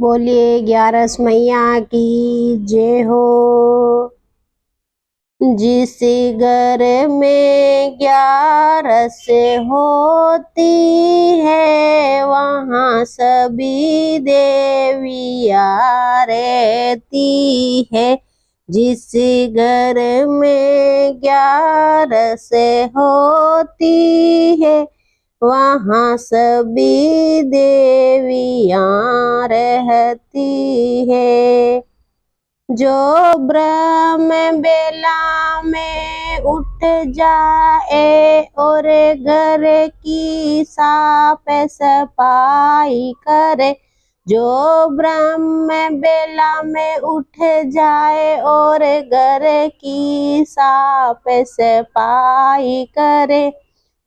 बोलिए 11 मैया की जय हो। जिस घर में 11 होती है वहाँ सभी देवियाँ रहती है। जिस घर में 11 होती है वहाँ सभी देवियाँ रहती है। जो ब्रह्म बेला में उठ जाए और घर की साफ सफाई करे। जो ब्रह्म बेला में उठ जाए और घर की साफ सफाई करे।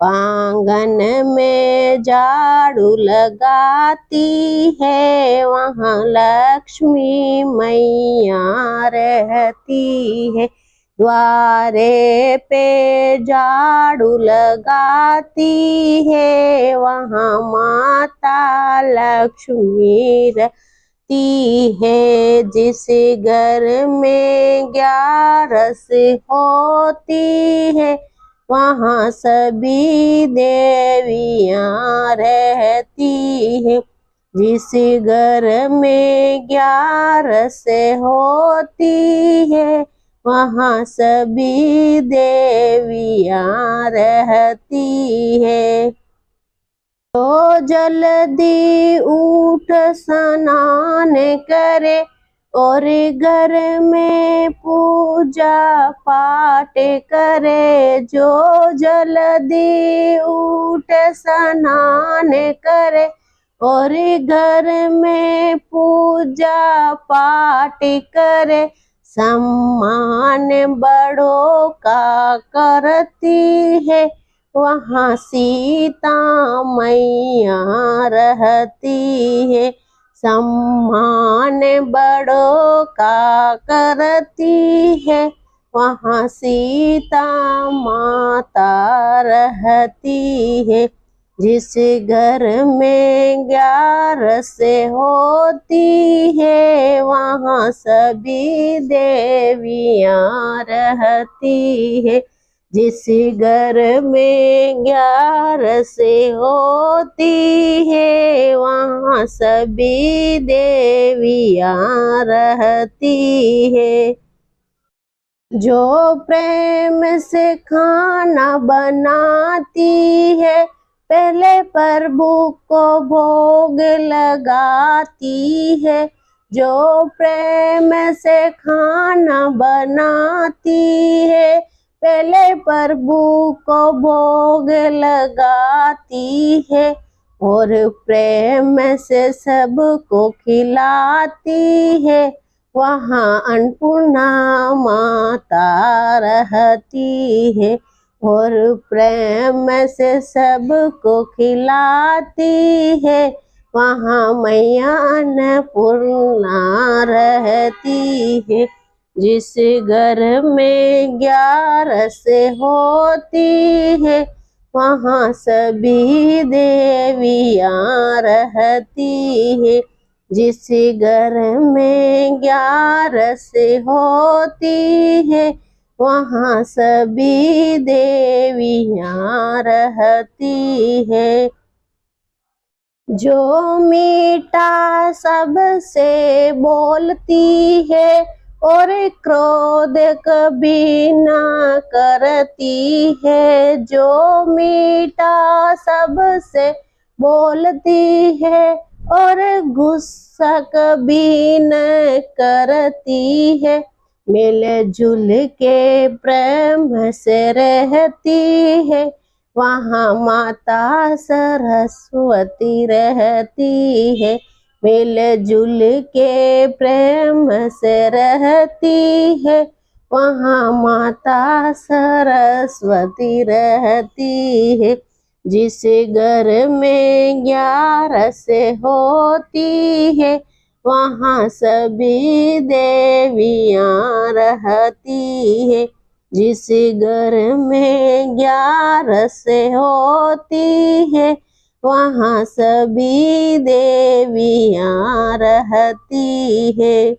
आंगन में झाड़ू लगाती है वहाँ लक्ष्मी मैया रहती है। द्वारे पे झाड़ू लगाती है वहाँ माता लक्ष्मी रहती है। जिस घर में 11 होती है वहाँ सभी देवियाँ रहती है। जिस घर में 11 होती है वहाँ सभी देवियाँ रहती है। तो जल्दी उठ स्नान करे और घर में पूजा पाठ करे। जो जल्दी उठ स्नान करे और घर में पूजा पाठ करे। सम्मान बड़ों का करती है वहाँ सीता मैया रहती है। सम्मान बड़ों का करती है वहाँ सीता माता रहती है। जिस घर में 11 होती है वहाँ सभी देवियाँ रहती है। जिस घर में 11 होती है वहाँ सभी देवियाँ रहती है। जो प्रेम से खाना बनाती है पहले प्रभु को भोग लगाती है। जो प्रेम से खाना बनाती है पहले प्रभु को भोग लगाती है और प्रेम से सबको खिलाती है वहाँ अन्नपूर्णा माता रहती है और प्रेम से सबको खिलाती है वहाँ मैया अन्नपूर्णा रहती है। जिस घर में 11 होती है वहाँ सभी देवियाँ रहती है। जिस घर में 11 होती है वहाँ सभी देवियाँ रहती है। जो मीठा सबसे बोलती है और क्रोध कभी ना करती है। जो मीठा सबसे बोलती है और गुस्सा कभी न करती है। मिलजुल के प्रेम से रहती है वहाँ माता सरस्वती रहती है। मिलजुल के प्रेम से रहती है वहाँ माता सरस्वती रहती है। जिस घर में 11 होती है वहाँ सभी देवियाँ रहती है। जिस घर में 11 होती है वहाँ सभी देवियाँ रहती है।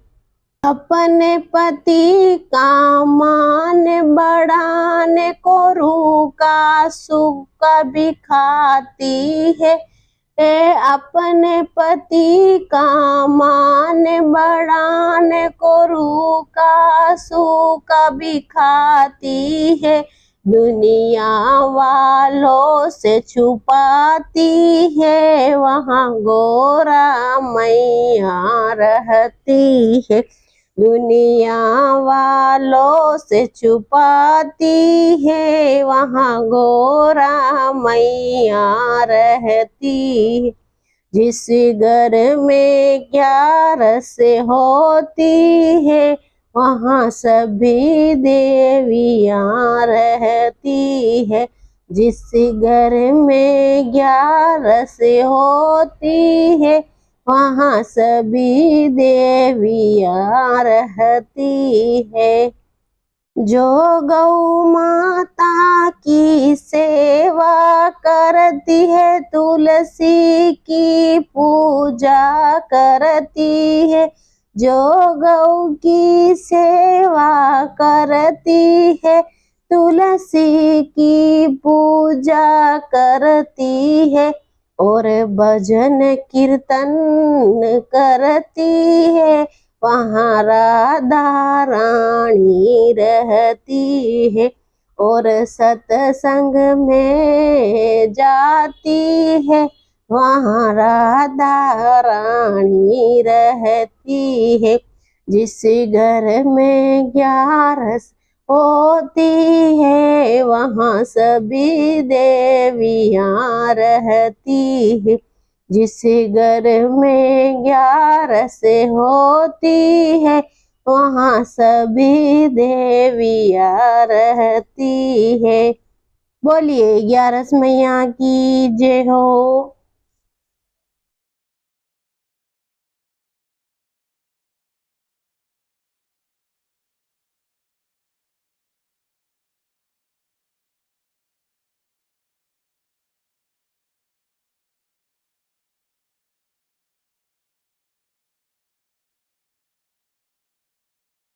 अपने पति का मान बढ़ाने को रूखा सूखा भी खाती है। अपने पति का मान बढ़ाने को रूखा सूखा भी खाती है। दुनिया वालों से छुपाती है, वहाँ गोरा मैया रहती है। दुनिया वालों से छुपाती है, वहाँ गोरा मैया रहती है। जिस घर में 11 से होती है, वहाँ सभी देवियाँ रहती है। जिस घर में 11 से होती है, वहाँ सभी देवियाँ रहती है। जो गौ माता की सेवा करती है, तुलसी की पूजा करती है। जो गौ की सेवा करती है, तुलसी की पूजा करती है और भजन कीर्तन करती है, वहाँ राधा रानी रहती है। और सत्संग में जाती है, वहाँ राधा रानी रहती है। जिस घर में 11 होती है, वहाँ सभी देवियाँ रहती है। जिस घर में 11 से होती है, वहाँ सभी देवियाँ रहती है। बोलिए 11 मैया की जय हो।